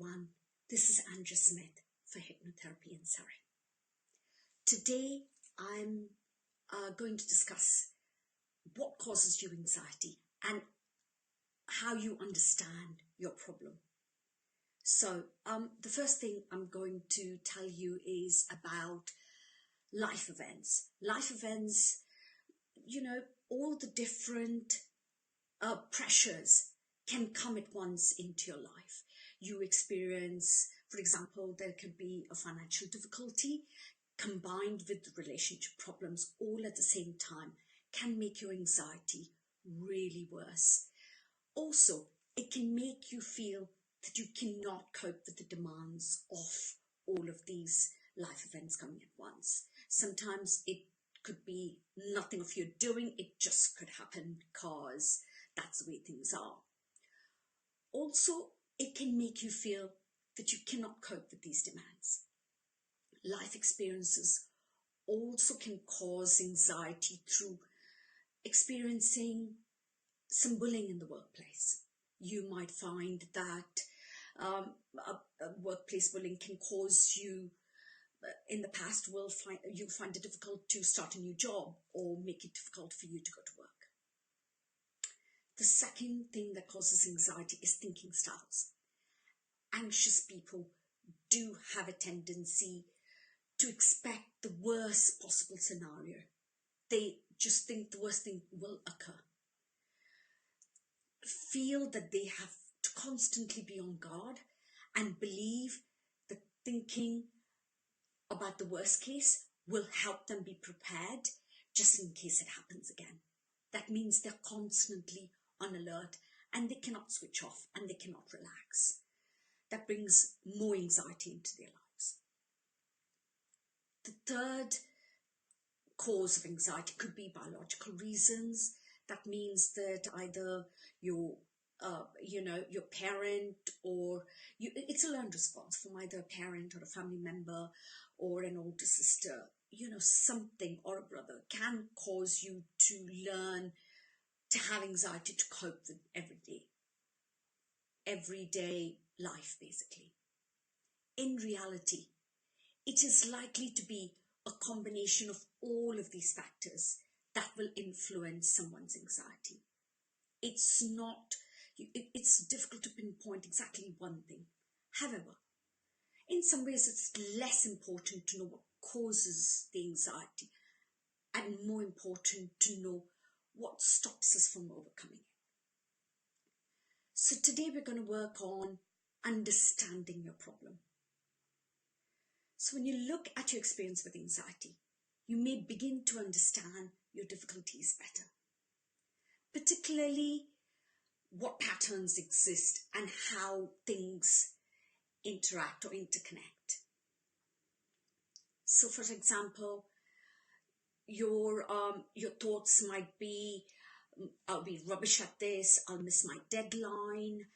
everyone, this is Andrea Smith for Hypnotherapy in Surrey. Today I'm going to discuss what causes you anxiety and how you understand your problem. So the first thing I'm going to tell you is about life events. Life events, all the different pressures can come at once into your life. You experience, for example, there could be a financial difficulty combined with the relationship problems all at the same time can make your anxiety really worse. Also, it can make you feel that you cannot cope with the demands of all of these life events coming at once. Sometimes it could be nothing of your doing, it just could happen because that's the way things are. Also, it can make you feel that you cannot cope with these demands. Life experiences also can cause anxiety through experiencing some bullying in the workplace. You might find that workplace bullying can cause you, in the past, you find it difficult to start a new job or make it difficult for you to go to work. The second thing that causes anxiety is thinking styles. Anxious people do have a tendency to expect the worst possible scenario. They just think the worst thing will occur. Feel that they have to constantly be on guard and believe that thinking about the worst case will help them be prepared just in case it happens again. That means they're constantly on alert and they cannot switch off and they cannot relax. That brings more anxiety into their lives. The third cause of anxiety could be biological reasons. That means that either your parent or it's a learned response from either a parent or a family member or an older sister, something, or a brother can cause you to learn to have anxiety to cope with everyday life, basically. In reality, it is likely to be a combination of all of these factors that will influence someone's anxiety. It's difficult to pinpoint exactly one thing. However, in some ways it's less important to know what causes the anxiety and more important to know what stops us from overcoming it. So today we're going to work on understanding your problem. So when you look at your experience with anxiety, you may begin to understand your difficulties better, particularly what patterns exist and how things interact or interconnect. So for example, your thoughts might be, I'll be rubbish at this, I'll miss my deadline,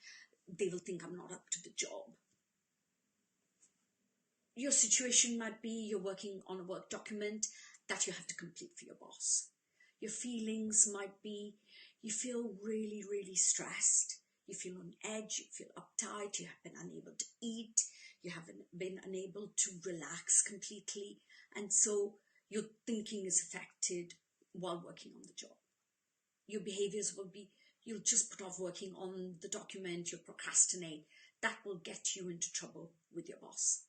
they will think I'm not up to the job. Your situation might be you're working on a work document that you have to complete for your boss. Your feelings might be you feel really, really stressed. You feel on edge, you feel uptight, you have been unable to eat, you haven't been unable to relax completely, and so your thinking is affected while working on the job. Your behaviors will be, you'll just put off working on the document, you'll procrastinate. That will get you into trouble with your boss.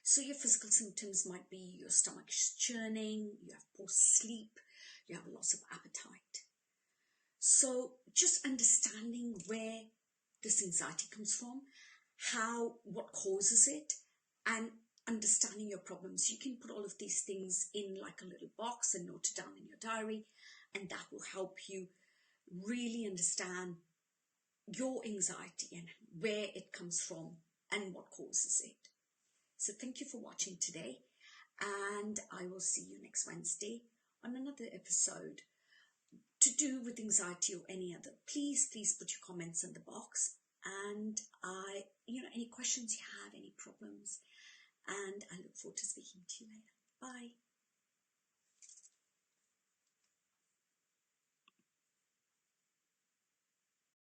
So your physical symptoms might be your stomach is churning, you have poor sleep, you have a loss of appetite. So just understanding where this anxiety comes from, what causes it, and understanding your problems. You can put all of these things in like a little box and note it down in your diary, and that will help you really understand your anxiety and where it comes from and what causes it. So thank you for watching today, and I will see you next Wednesday on another episode to do with anxiety or any other. Please put your comments in the box, and any questions you have, any problems, and I look forward to speaking to you later. Bye.